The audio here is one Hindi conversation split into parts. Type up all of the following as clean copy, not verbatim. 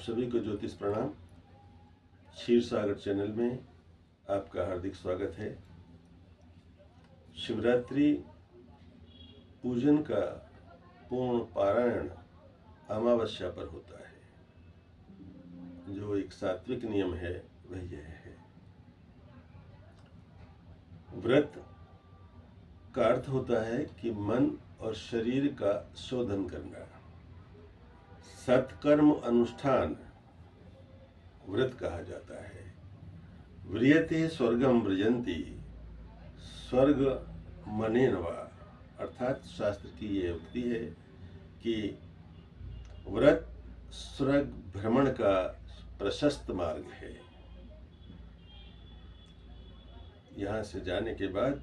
सभी को ज्योतिष प्रणाम। क्षीर सागर चैनल में आपका हार्दिक स्वागत है। शिवरात्रि पूजन का पूर्ण पारायण अमावस्या पर होता है। जो एक सात्विक नियम है वह यह है। व्रत का अर्थ होता है कि मन और शरीर का शोधन करना। सत्कर्म अनुष्ठान व्रत कहा जाता है। व्रियते स्वर्गम व्रजंती स्वर्ग मनेन वा, अर्थात शास्त्र की यह उक्ति है कि व्रत स्वर्ग भ्रमण का प्रशस्त मार्ग है। यहाँ से जाने के बाद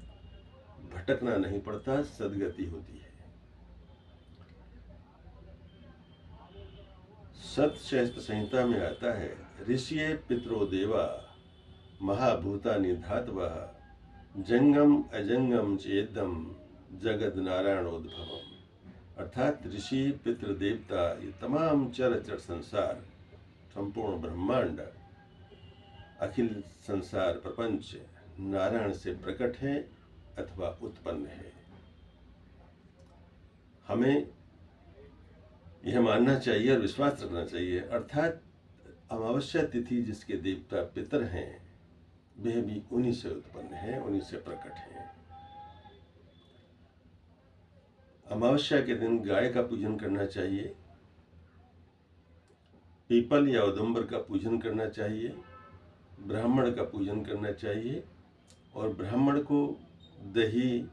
भटकना नहीं पड़ता, सद्गति होती है। सतशास्त्र संहिता में आता है, ऋषिये पितरो देवा महाभूतानि धातवः जंगम अजंगम चेदम जगद नारायणोद्भवम। अर्थात ऋषि, पितृ, देवता, ये तमाम चर संसार, संपूर्ण ब्रह्मांड, अखिल संसार प्रपंच नारायण से प्रकट है अथवा उत्पन्न है। हमें यह मानना चाहिए और विश्वास रखना चाहिए। अर्थात अमावस्या तिथि जिसके देवता पितर हैं वह भी उन्हीं से उत्पन्न है, उन्हीं से प्रकट है। अमावस्या के दिन गाय का पूजन करना चाहिए, पीपल या औदुंबर का पूजन करना चाहिए, ब्राह्मण का पूजन करना चाहिए और ब्राह्मण को दही,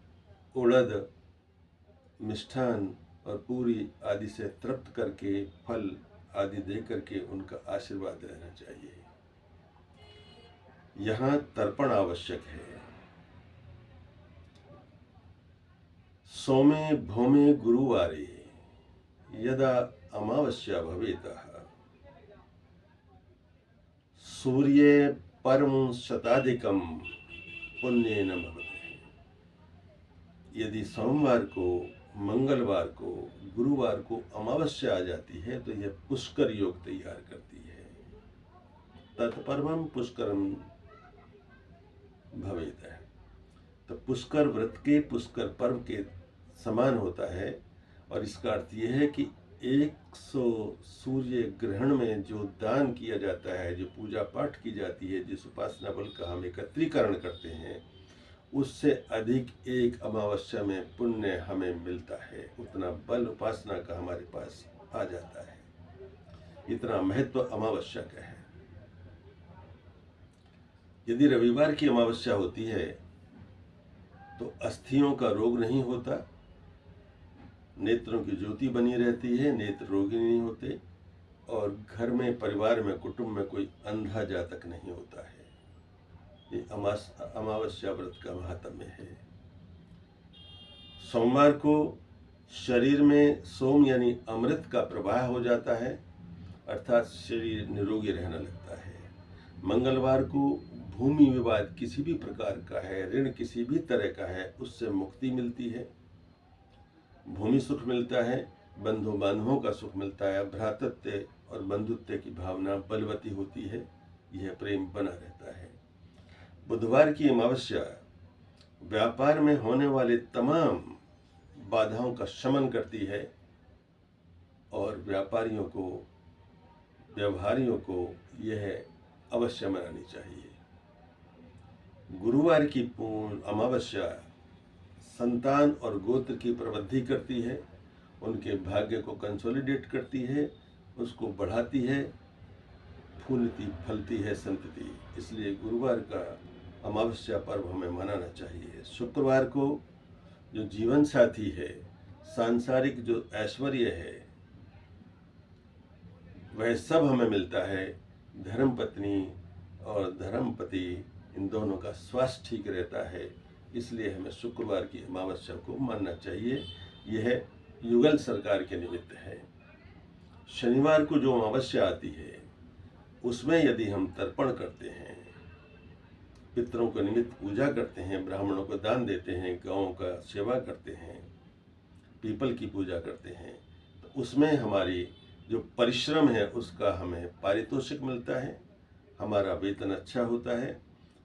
उड़द, मिष्ठान और पूरी आदि से तृप्त करके फल आदि दे करके उनका आशीर्वाद लेना चाहिए। यहाँ तर्पण आवश्यक है। सोमे भौमे गुरुवारे यदा अमावस्या भवेतः सूर्ये परम शताधिकम पुण्येन भवति। यदि सोमवार को, मंगलवार को, गुरुवार को अमावस्या आ जाती है तो यह पुष्कर योग तैयार करती है। तत्परमं पुष्करम भवेत है। तो पुष्कर व्रत के, पुष्कर पर्व के समान होता है। और इसका अर्थ यह है कि 100 सूर्य ग्रहण में जो दान किया जाता है, जो पूजा पाठ की जाती है, जिस उपासना बल का हम एकत्रीकरण करते हैं, उससे अधिक एक अमावस्या में पुण्य हमें मिलता है। उतना बल उपासना का हमारे पास आ जाता है। इतना महत्व अमावस्या का है। यदि रविवार की अमावस्या होती है तो अस्थियों का रोग नहीं होता, नेत्रों की ज्योति बनी रहती है, नेत्र रोगी नहीं होते और घर में, परिवार में, कुटुंब में कोई अंधा जातक नहीं होता है। ये अमावस्या व्रत का महात्म्य है। सोमवार को शरीर में सोम यानी अमृत का प्रवाह हो जाता है, अर्थात शरीर निरोगी रहने लगता है। मंगलवार को भूमि विवाद किसी भी प्रकार का है, ऋण किसी भी तरह का है, उससे मुक्ति मिलती है। भूमि सुख मिलता है, बंधु बांधवों का सुख मिलता है, भ्रातृत्व और बंधुत्व की भावना बलवती होती है, यह प्रेम बना रहता है। बुधवार की अमावस्या व्यापार में होने वाले तमाम बाधाओं का शमन करती है और व्यापारियों को, व्यवहारियों को यह अवश्य मनानी चाहिए। गुरुवार की पूर्ण अमावस्या संतान और गोत्र की प्रवृद्धि करती है, उनके भाग्य को कंसोलिडेट करती है, उसको बढ़ाती है, फूलती फलती है संतति। इसलिए गुरुवार का अमावस्या पर्व हमें मनाना चाहिए। शुक्रवार को जो जीवन साथी है, सांसारिक जो ऐश्वर्य है, वह सब हमें मिलता है। धर्मपत्नी और धर्मपति, इन दोनों का स्वास्थ्य ठीक रहता है। इसलिए हमें शुक्रवार की अमावस्या को मानना चाहिए। यह युगल सरकार के निमित्त है। शनिवार को जो अमावस्या आती है उसमें यदि हम तर्पण करते हैं, पितरों को निमित्त पूजा करते हैं, ब्राह्मणों को दान देते हैं, गौओं का सेवा करते हैं, पीपल की पूजा करते हैं, तो उसमें हमारी जो परिश्रम है उसका हमें पारितोषिक मिलता है, हमारा वेतन अच्छा होता है,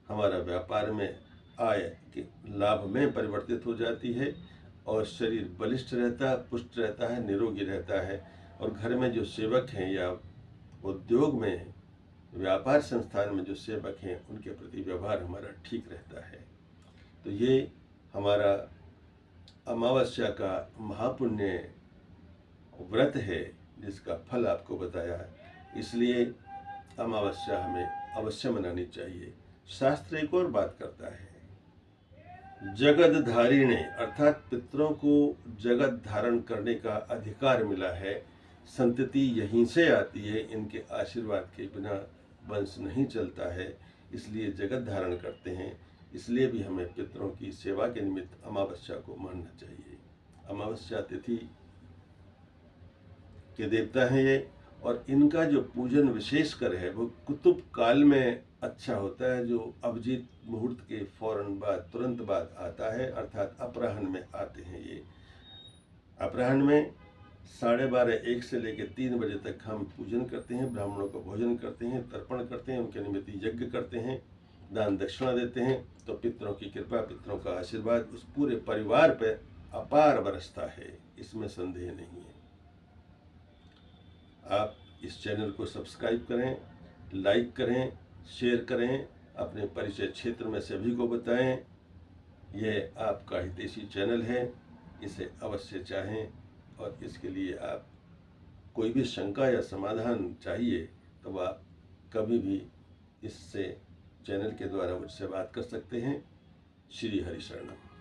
हमारा व्यापार में आय के लाभ में परिवर्तित हो जाती है और शरीर बलिष्ठ रहता है, पुष्ट रहता है, निरोगी रहता है। और घर में जो सेवक हैं या उद्योग में, व्यापार संस्थान में जो सेवक हैं, उनके प्रति व्यवहार हमारा ठीक रहता है। तो ये हमारा अमावस्या का महापुण्य व्रत है जिसका फल आपको बताया है, इसलिए अमावस्या हमें अवश्य मनानी चाहिए। शास्त्र एक और बात करता है, जगत धारिणे अर्थात पितरों को जगत धारण करने का अधिकार मिला है। संतति यहीं से आती है, इनके आशीर्वाद के बिना वंश नहीं चलता है, इसलिए जगत धारण करते हैं। इसलिए भी हमें पितरों की सेवा के निमित्त अमावस्या को मानना चाहिए। अमावस्या तिथि के देवता हैं ये, और इनका जो पूजन विशेषकर है वो कुतुब काल में अच्छा होता है, जो अभिजीत मुहूर्त के फौरन बाद, तुरंत बाद आता है, अर्थात अपराह्न में आते हैं ये। अपराह्न में 12:30 1 से लेकर 3 बजे तक हम पूजन करते हैं, ब्राह्मणों को भोजन करते हैं, तर्पण करते हैं, उनके निमित्त यज्ञ करते हैं, दान दक्षिणा देते हैं। तो पितरों की कृपा, पितरों का आशीर्वाद उस पूरे परिवार पर अपार बरसता है, इसमें संदेह नहीं है। आप इस चैनल को सब्सक्राइब करें, लाइक करें, शेयर करें, अपने परिचय क्षेत्र में सभी को बताएं। यह आपका हितैषी चैनल है, इसे अवश्य चाहें। और इसके लिए आप कोई भी शंका या समाधान चाहिए तो आप कभी भी इससे चैनल के द्वारा मुझसे बात कर सकते हैं। श्री हरि शरणम।